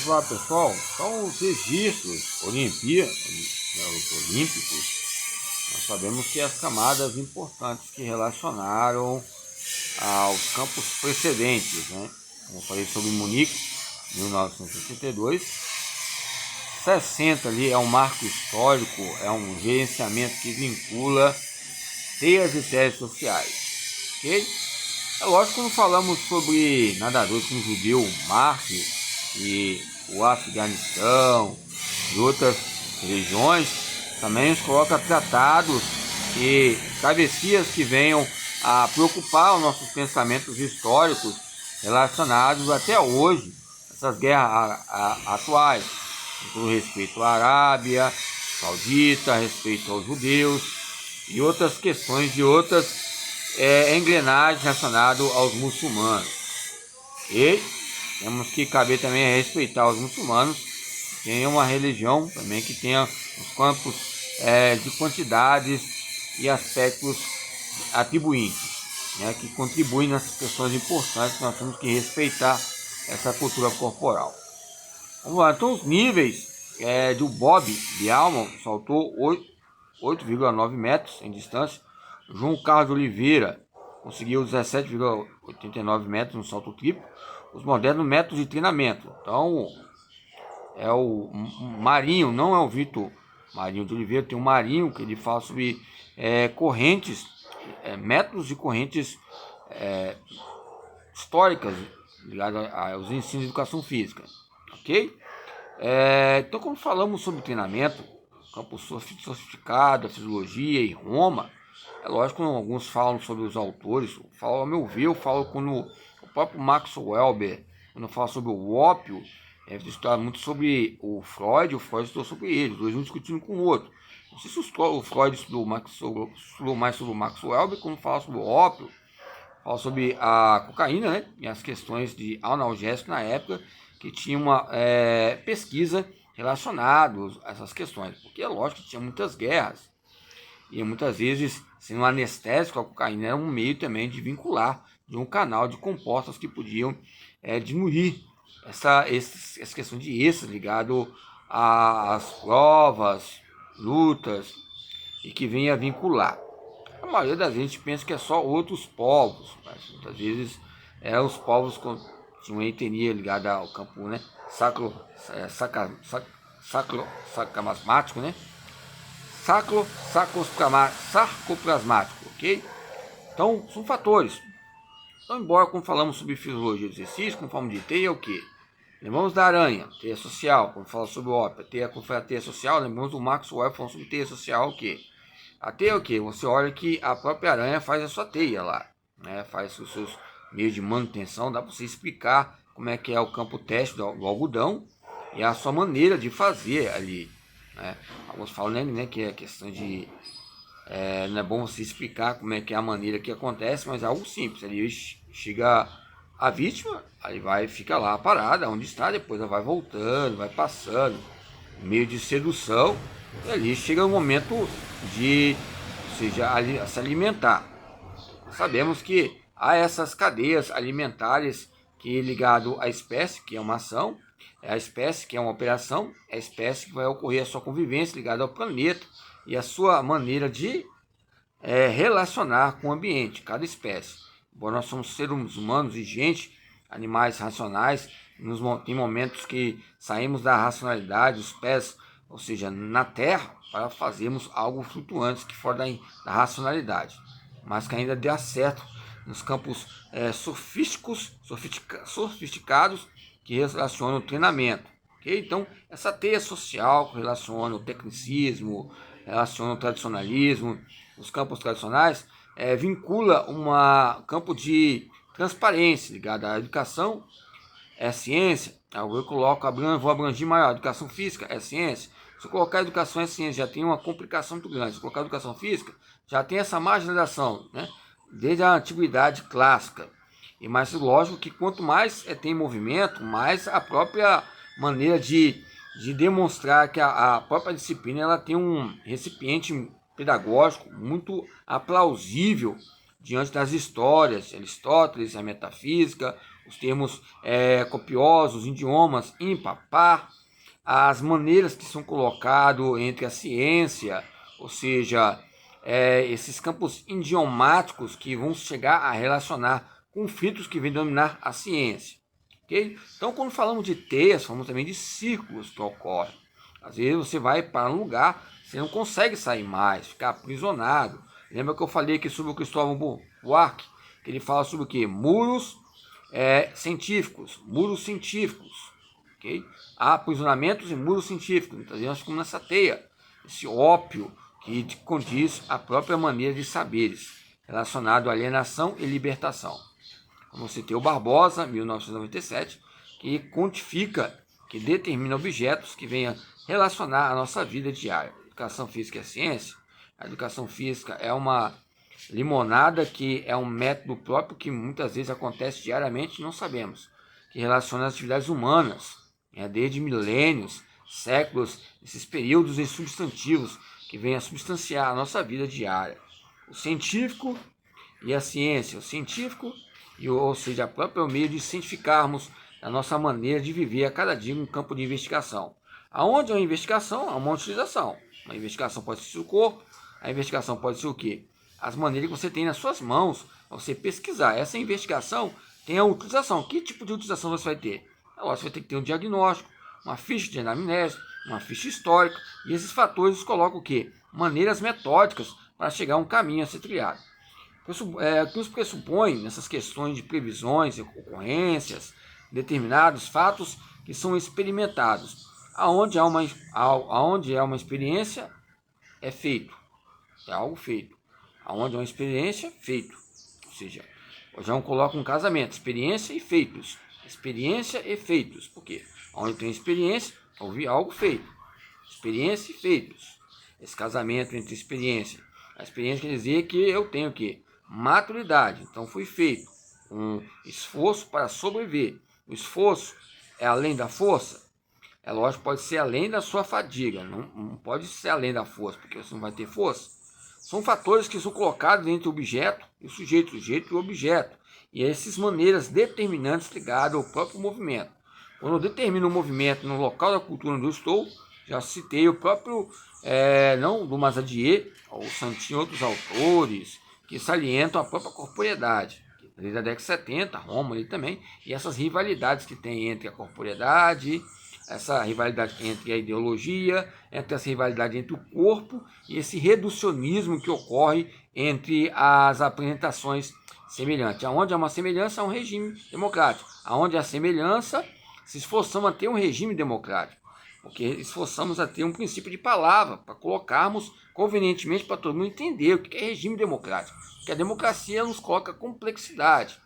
lá, pessoal. Então, os registros olímpicos, nós sabemos que as camadas importantes que relacionaram aos campos precedentes, né? Como eu falei sobre Munique, 1982. 60 ali é um marco histórico, é um gerenciamento que vincula teias e teses sociais, ok? É lógico que quando falamos sobre nadadores como o judeu Mark e o Afeganistão e outras regiões, também nos coloca tratados e travessias que venham a preocupar os nossos pensamentos históricos relacionados até hoje, essas guerras atuais, com respeito à Arábia Saudita, respeito aos judeus e outras questões de outras engrenagens relacionadas aos muçulmanos. E temos que caber também a respeitar os muçulmanos, que tenham uma religião também que tenha os campos de quantidades e aspectos atribuintes, né, que contribuem nessas questões importantes. Nós temos que respeitar essa cultura corporal. Vamos lá, então os níveis do Bob Bjorkman saltou 8,9 metros em distância. João Carlos de Oliveira conseguiu 17,89 metros no salto triplo. Os modernos métodos de treinamento. Então, é o Marinho, não é o Vitor Marinho de Oliveira, tem o Marinho, que ele fala sobre correntes, métodos de correntes históricas ligadas aos ensinos de educação física, ok? Então, quando falamos sobre treinamento, campo sofisticado, a fisiologia e Roma, é lógico que alguns falam sobre os autores, ao meu ver, eu falo quando o próprio Max Weber, quando fala sobre o ópio, está muito sobre o Freud estudou sobre ele, os dois um discutindo com o outro. Não sei se o Freud estudou mais sobre o Max Weber, quando fala sobre o ópio, fala sobre a cocaína, né, e as questões de analgésico na época, que tinha uma pesquisa relacionada a essas questões, porque é lógico que tinha muitas guerras, e muitas vezes, sendo anestésico, a cocaína era um meio também de vincular de um canal de compostos que podiam diminuir essa questão de êxtase ligado às provas, lutas, e que venha vincular. A maioria da gente pensa que é só outros povos, mas muitas vezes os povos tinham uma etnia ligada ao campo, né, sacroplasmático, né? Sarcoplasmático, ok? Então, são fatores. Então, embora quando falamos sobre fisiologia do exercício, com forma de teia, é o que? Lembramos da aranha, teia social. Quando fala sobre o ópio, quando fala teia social, lembramos do Max Weber falando sobre teia social, o que? A teia é o que? Você olha que a própria aranha faz a sua teia lá, né? Faz os seus meios de manutenção, dá para você explicar como é que é o campo teste do algodão e a sua maneira de fazer ali, né? Alguns falam, né, que é questão de não é bom você explicar como é que é a maneira que acontece, mas é algo simples. Ali chega a vítima, aí fica lá parada onde está, depois ela vai voltando, vai passando, meio de sedução, e ali chega o momento de, ou seja, se alimentar. Sabemos que há essas cadeias alimentares que ligado à espécie, que é uma ação, é a espécie que é uma operação, é a espécie que vai ocorrer a sua convivência ligada ao planeta e a sua maneira de relacionar com o ambiente, cada espécie. Embora nós somos seres humanos e gente, animais racionais, tem momentos que saímos da racionalidade, os pés, ou seja, na terra, para fazermos algo flutuante que fora da racionalidade, mas que ainda dê certo nos campos sofisticados que relacionam o treinamento. Okay? Então, essa teia social que relaciona o tecnicismo, relaciona o tradicionalismo, os campos tradicionais, vincula um campo de transparência ligado à educação, é ciência. Eu vou abranger maior, educação física é ciência. Se eu colocar educação é ciência, já tem uma complicação muito grande. Se eu colocar educação física, já tem essa marginalização, né? Desde a antiguidade clássica. E mais lógico que quanto mais tem movimento, mais a própria maneira de demonstrar que a própria disciplina ela tem um recipiente pedagógico muito aplausível diante das histórias, Aristóteles, a metafísica, os termos copiosos, idiomas, ímpar, par, as maneiras que são colocados entre a ciência, ou seja, esses campos idiomáticos que vão chegar a relacionar conflitos que vêm dominar a ciência. Okay? Então, quando falamos de teias, falamos também de círculos que ocorrem. Às vezes você vai para um lugar, você não consegue sair mais, ficar aprisionado. Lembra que eu falei aqui sobre o Cristóvão Buarque? Que ele fala sobre o quê? Muros científicos, okay? Há aprisionamentos e muros científicos. Então, nós ficamos nessa teia, esse ópio que condiz a própria maneira de saberes, relacionado à alienação e libertação. Como citei o Barbosa, 1997, que quantifica, que determina objetos que venham relacionar a nossa vida diária. Educação física é ciência. A educação física é uma limonada que é um método próprio que muitas vezes acontece diariamente e não sabemos, que relaciona as atividades humanas, desde milênios, séculos, esses períodos em substantivos que vêm a substanciar a nossa vida diária. O científico e a ciência, o científico, ou seja, o próprio meio de cientificarmos a nossa maneira de viver a cada dia no campo de investigação. Aonde é uma investigação, há uma utilização. Uma investigação pode ser o corpo, a investigação pode ser o quê? As maneiras que você tem nas suas mãos para você pesquisar. Essa investigação tem a utilização. Que tipo de utilização você vai ter? Agora você vai ter que ter um diagnóstico, uma ficha de anamnese, uma ficha histórica, e esses fatores colocam o quê? Maneiras metódicas para chegar a um caminho a ser trilhado. O que os pressupõe nessas questões de previsões, ocorrências, determinados fatos que são experimentados. Aonde é uma experiência, é feito. É algo feito. Aonde é uma experiência, feito. Ou seja, o João coloca um casamento, experiência e feitos. Experiência e feitos. Por quê? Onde tem experiência, houve algo feito. Experiência e feitos. Esse casamento entre experiência. A experiência quer dizer que eu tenho o quê? Maturidade. Então foi feito um esforço para sobreviver. O esforço é além da força? É lógico, pode ser além da sua fadiga. Não pode ser além da força, porque você não vai ter força. São fatores que são colocados entre o objeto e o sujeito e o objeto. E essas maneiras determinantes ligadas ao próprio movimento. Quando eu determino o movimento no local da cultura onde eu estou, já citei o próprio, não do Mazadier, ou Santin, outros autores, que salientam a própria corporeidade. Desde a década de 70, Roma ali também, e essas rivalidades que tem entre a corporeidade, essa rivalidade entre a ideologia, entre essa rivalidade entre o corpo e esse reducionismo que ocorre entre as apresentações semelhantes. Aonde há uma semelhança, há um regime democrático. Aonde há semelhança, se esforçamos a ter um regime democrático, porque esforçamos a ter um princípio de palavra, para colocarmos convenientemente para todo mundo entender o que é regime democrático. Porque a democracia nos coloca complexidade,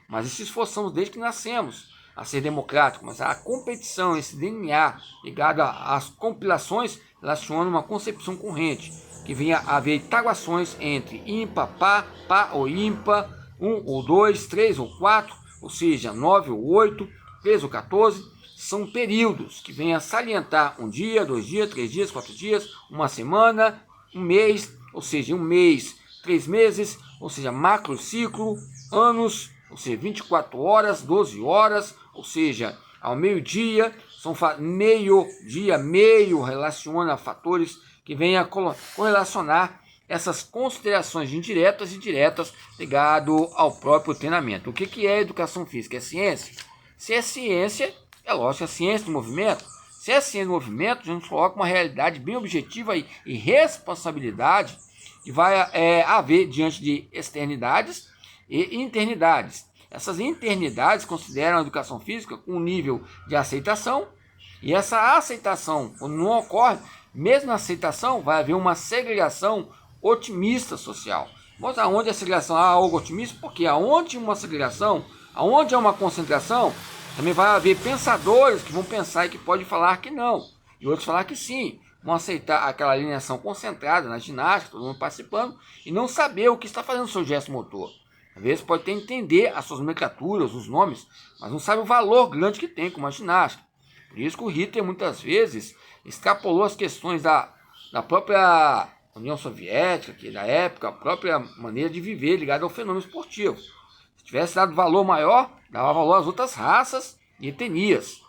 mas se esforçamos desde que nascemos a ser democrático, mas a competição, esse DNA ligado às compilações, relaciona uma concepção corrente, que venha a haver taguações entre ímpar, par ou ímpar, 1 ou 2, 3 ou 4, ou seja, 9 ou 8, 13 ou 14, são períodos que vêm a salientar um dia, 2 dias, 3 dias, 4 dias, uma semana, um mês, ou seja, um mês, 3 meses, ou seja, macrociclo, anos, ou seja, 24 horas, 12 horas, ou seja, ao meio-dia, são meio relaciona fatores que vêm a correlacionar essas considerações indiretas e diretas ligado ao próprio treinamento. O que é educação física? É ciência? Se é ciência, é lógico, é ciência do movimento. Se é ciência do movimento, a gente coloca uma realidade bem objetiva e responsabilidade que vai haver diante de externidades e internidades. Essas internidades consideram a educação física com um nível de aceitação, e essa aceitação, quando não ocorre, mesmo na aceitação, vai haver uma segregação otimista social. Mas aonde a segregação há algo otimista? Porque aonde uma segregação, aonde há uma concentração, também vai haver pensadores que vão pensar e que podem falar que não, e outros falar que sim. Vão aceitar aquela alineação concentrada na ginástica, todo mundo participando, e não saber o que está fazendo o seu gesto motor. Às vezes pode até entender as suas nomenclaturas, os nomes, mas não sabe o valor grande que tem como a ginástica. Por isso que o Hitler muitas vezes extrapolou as questões da própria União Soviética, que da época, a própria maneira de viver ligada ao fenômeno esportivo. Se tivesse dado valor maior, dava valor às outras raças e etnias.